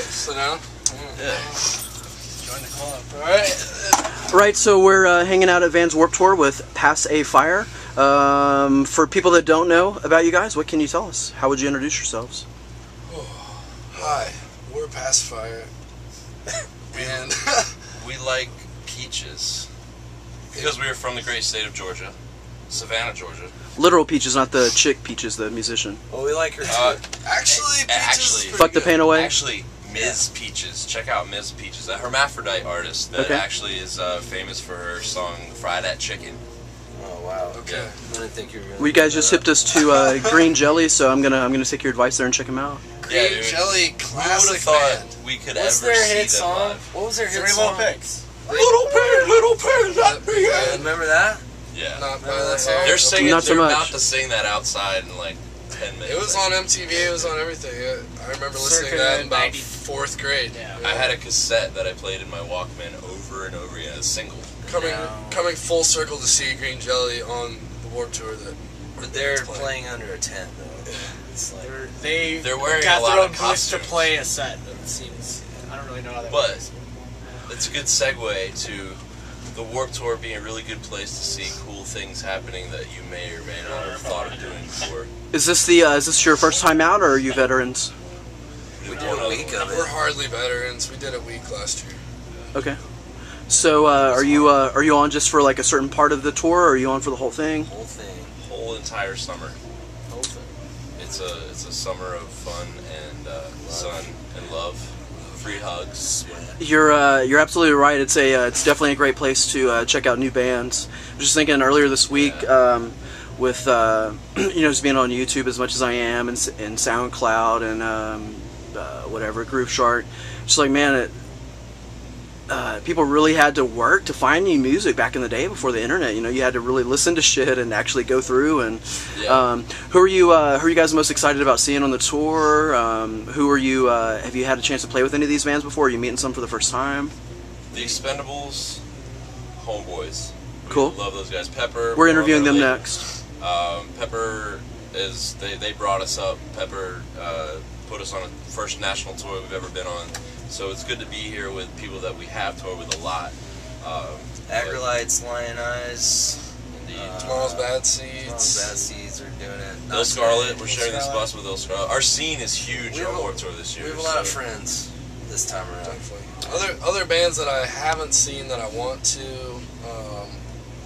Sit down. Yeah. Join the club. Alright. Right, so we're hanging out at Vans Warped Tour with Passafire. For people that don't know about you guys, what can you tell us? How would you introduce yourselves? Oh, hi, we're Passafire. And we like peaches. Because we are from the great state of Georgia. Savannah, Georgia. Literal Peaches, not the chick Peaches, the musician. Well, we like her too. Actually, fuck the pain away. Actually, Ms. Peaches. Check out Ms. Peaches, a hermaphrodite artist that actually is famous for her song "Fry That Chicken." Oh wow. Okay. I didn't think you were gonna. Well, you guys just hipped us to Green Jelly, so I'm gonna take your advice there and check them out. Yeah, Green dude. Jelly, Who would classic have thought band. we could What's ever their see hit them song? live? What was their hit Three song? Little Pigs. Little pig, let me in. Remember that? Yeah. Not by that song. They're singing. Not so they're much. about to sing that outside in like 10 minutes. It was on MTV. It was on everything. I remember listening to that in about 4th grade. Yeah. I had a cassette that I played in my Walkman over and over again as a single. Coming full circle to see Green Jelly on the Warped Tour. But they're playing under a tent though. It's like They're wearing got a lot their of own booth costumes. to play a set. It seems. I don't really know how that But works. it's a good segue to the Warped Tour being a really good place to see cool things happening that you may or may not have thought of doing before. Is this your first time out, or are you veterans? we did a week of We're it. hardly veterans. We did a week last year. Okay. So are you on just for like a certain part of the tour, or are you on for the whole thing? Whole thing. Whole entire summer. Whole thing. It's a summer of fun and sun and love, free hugs. You're absolutely right. It's definitely a great place to check out new bands. I was just thinking earlier this week with just being on YouTube as much as I am and SoundCloud and whatever Groove Shark. Just like man, people really had to work to find new music back in the day before the internet. You had to really listen to shit and actually go through. And who are you guys most excited about seeing on the tour? Who are you? Have you had a chance to play with any of these bands before? Are you meeting some for the first time? The Expendables, Homeboys. Cool. We love those guys. Pepper. We're interviewing them next. Pepper is they brought us up. Pepper put us on the first national tour we've ever been on. So it's good to be here with people that we have toured with a lot. Agrolites, Lion Eyes. Indeed. Tomorrow's Bad Tomorrow's Seeds. Bad Seeds are doing it. Bill Scarlett, we're sharing this bus with Bill Scarlett. Our scene is huge on Warped Tour this year. We have a lot of friends this time around. Definitely. Other bands that I haven't seen that I want to.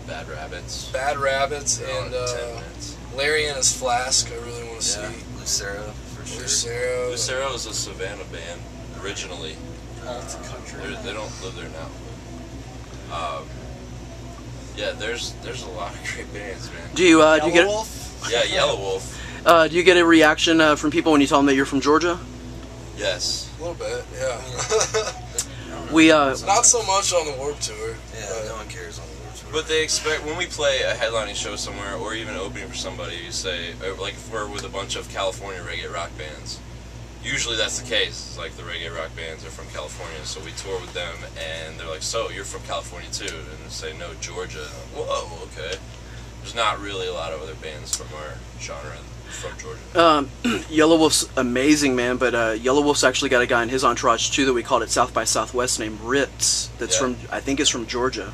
Bad Rabbits. Bad Rabbits They're and on 10 minutes. Larry and his Flask. I really want to Yeah, see. Lucero for sure. Lucero. Lucero is a Savannah band originally. It's a country. They don't live there now. Yeah, there's a lot of great bands, man. Do you get Wolf? Yeah, Yellow Wolf. do you get a reaction from people when you tell them that you're from Georgia? Yes. A little bit, yeah. We Not so much on the Warped Tour. Yeah, no one cares on the Warped Tour. But they expect, when we play a headlining show somewhere, or even opening for somebody, you say, like if we're with a bunch of California reggae rock bands, usually that's the case. It's like the reggae rock bands are from California, so we tour with them, and they're like, so, you're from California too? And they say, no, Georgia. Whoa, okay. There's not really a lot of other bands from our genre from Georgia. Yellow Wolf's amazing, man, but Yellow Wolf's actually got a guy in his entourage too that we called at South by Southwest named Ritz. That's I think is from Georgia.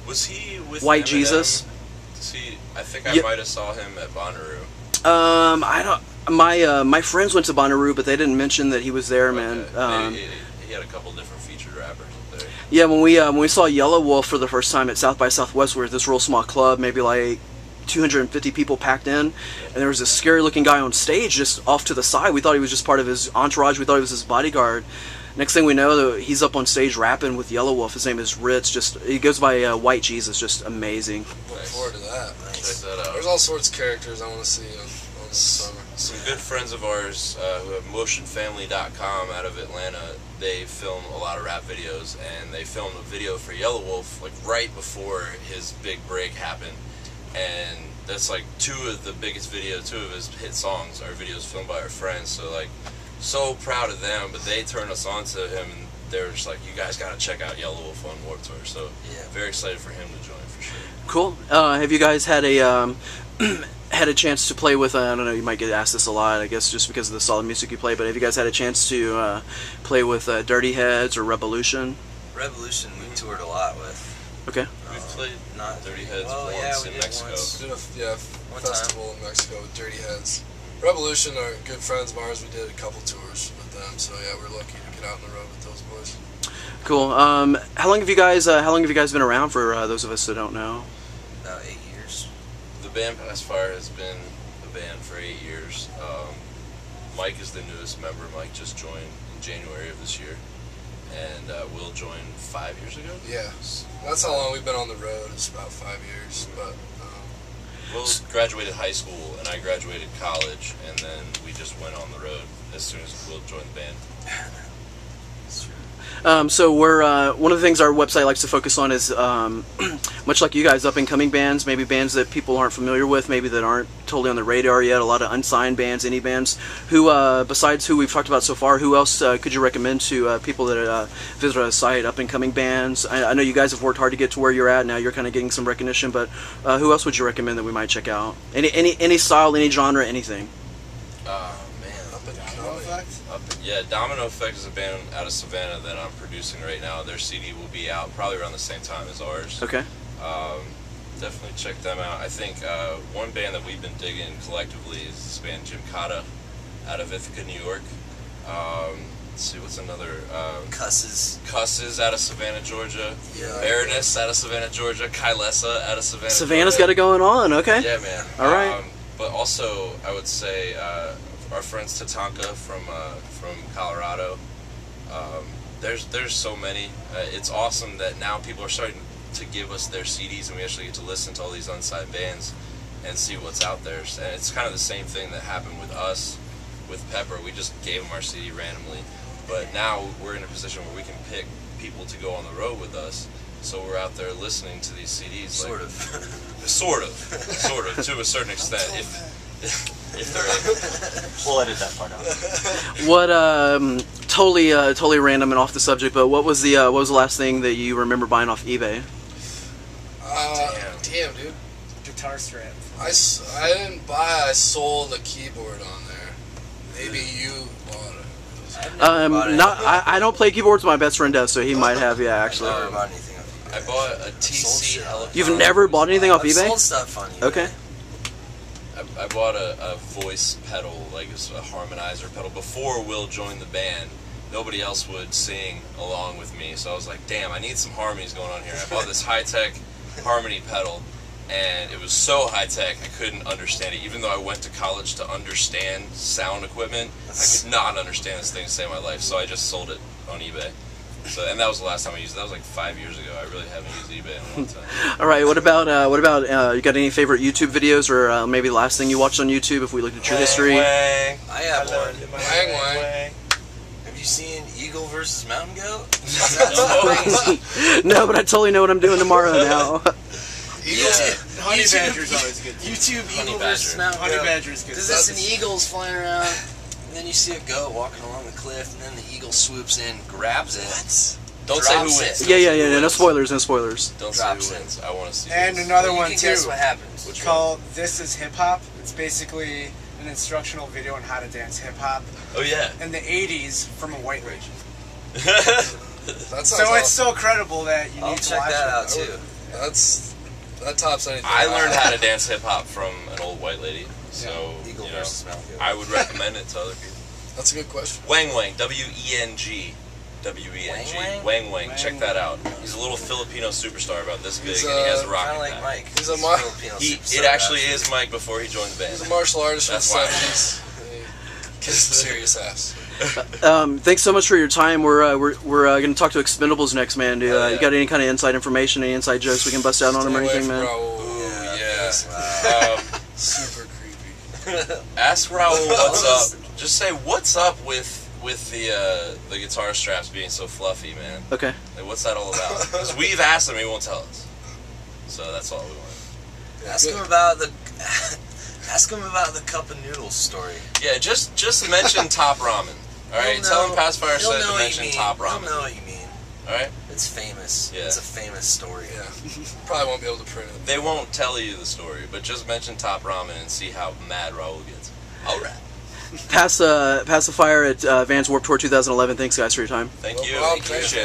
Was he with White Eminem? Jesus? I think I might have saw him at Bonnaroo. I don't. My friends went to Bonnaroo, but they didn't mention that he was there, man. Maybe he had a couple different featured rappers up there. Yeah, when we saw Yellow Wolf for the first time at South by Southwest, we were at this real small club, maybe like 250 people packed in, and there was this scary looking guy on stage just off to the side. We thought he was just part of his entourage. We thought he was his bodyguard. Next thing we know, he's up on stage rapping with Yellow Wolf. His name is Ritz. He goes by White Jesus. Just amazing. Look forward to that. Check that out. There's all sorts of characters I want to see on this summer. Some good friends of ours who have motionfamily.com out of Atlanta, they film a lot of rap videos, and they filmed a video for Yellow Wolf like right before his big break happened. And that's like two of his hit songs are videos filmed by our friends. So like, so proud of them. But they turned us on to him, and they were just like, "You guys got to check out Yellow Wolf on Warped Tour." So yeah, very excited for him to join for sure. Cool. Have you guys had a had a chance to play with, I don't know, you might get asked this a lot, I guess, just because of the solid music you play, but have you guys had a chance to play with Dirty Heads or Revolution? Revolution we toured a lot with. Okay. We've played Not Dirty Heads yeah, once we in did Mexico. once. We did a festival in Mexico with Dirty Heads. Revolution are good friends of ours. We did a couple tours with them, so yeah, we're lucky to get out on the road with those boys. Cool. How long have you guys been around, for those of us that don't know? About 8 years. The band Passafire has been a band for 8 years. Mike is the newest member. Mike just joined in January of this year, and Will joined 5 years ago. Yeah, that's how long we've been on the road. It's about 5 years, but. Will graduated high school, and I graduated college, and then we just went on the road as soon as Will joined the band. So we're one of the things our website likes to focus on is, much like you guys, up-and-coming bands, maybe bands that people aren't familiar with, maybe that aren't totally on the radar yet, a lot of unsigned bands, indie bands. Who, besides who we've talked about so far, who else could you recommend to people that visit our site, up-and-coming bands? I know you guys have worked hard to get to where you're at, now you're kind of getting some recognition, but who else would you recommend that we might check out? Any style, any genre, anything? Yeah, Domino Effect is a band out of Savannah that I'm producing right now. Their CD will be out probably around the same time as ours. Okay. Definitely check them out. I think one band that we've been digging collectively is this band Jim Cotta out of Ithaca, New York. Let's see, what's another? Cusses out of Savannah, Georgia. Yeah. Baroness out of Savannah, Georgia. Kylesa out of Savannah, Savannah's Georgia. got it going on, okay. Yeah, man. All right. But also, I would say our friends Tatanka from Colorado. There's so many. It's awesome that now people are starting to give us their CDs, and we actually get to listen to all these unsigned bands and see what's out there. And it's kind of the same thing that happened with us, with Pepper. We just gave them our CD randomly, but now we're in a position where we can pick people to go on the road with us. So we're out there listening to these CDs. Sort of, to a certain extent. If they're We'll edit that part out. What totally random and off the subject, but what was the last thing that you remember buying off eBay? Damn, dude. Guitar strap. I didn't buy. I sold a keyboard on there. Maybe you bought it. I don't play keyboards. My best friend does, so he might have. Yeah, actually. I've never bought anything off eBay. I bought a TC Electronics. You've never bought anything off eBay? I've sold stuff on eBay. Okay. I bought a voice pedal, like a harmonizer pedal, before Will joined the band. Nobody else would sing along with me, so I was like, damn, I need some harmonies going on here. I bought this high-tech harmony pedal, and it was so high-tech I couldn't understand it. Even though I went to college to understand sound equipment, I could not understand this thing to save my life, so I just sold it on eBay. So, and that was the last time I used it. That was like 5 years ago. I really haven't used eBay in a long time. All right. What about you got any favorite YouTube videos, or maybe the last thing you watched on YouTube? If we looked at your history. I have one. Wang. Have you seen Eagle versus Mountain Goat? No, but I totally know what I'm doing tomorrow now. Honey Badger's always good. YouTube Eagle versus Mountain Goat. Honey Badger's good. Because it's an eagle's flying around, and then you see a goat walking along the cliff, and then the eagle swoops in, grabs it. What? Don't say who wins. Yeah. No spoilers. No spoilers. Don't say who wins. I want to see. And this. another Well, one you too. can guess what happens. Which Called This Is Hip Hop. It's basically an instructional video on how to dance hip hop Oh yeah. in the '80s from a white lady. That So it's so credible that you I'll need to check watch that it. out too. That tops anything. I learned how to dance hip hop from an old white lady, so Eagle you know, versus Mountain Goat. I would recommend it to other people. That's a good question. Wang, W-E-N-G. Wang? Wang. Check that out. He's a little Filipino superstar about this big, He's, and he has a Kind rocket of like pack. Mike. He's a Filipino It superstar, actually absolutely. is Mike before he joined the band. He's a martial artist from That's the why. 70s. Kiss some serious ass. Thanks so much for your time. We're going to talk to Expendables next, man. You got any kind of inside information, any inside jokes we can bust out on them or anything, man? Ooh, yeah. Super creepy. Ask Raul what's up. Just say what's up with the guitar straps being so fluffy, man. Okay. Like, what's that all about? Because we've asked him, he won't tell us. So that's all we want. Ask him about the cup of noodles story. Yeah, just mention Top Ramen. All right, tell him Passafire He'll said know to what you mention mean. Top He'll Ramen. know what you mean. All right. It's famous. Yeah. It's a famous story. Yeah. Probably won't be able to print it. They won't tell you the story, but just mention Top Ramen and see how mad Raul gets. All right. Passafire at Vans Warped Tour 2011. Thanks, guys, for your time. Thank No you. problem. Appreciate it.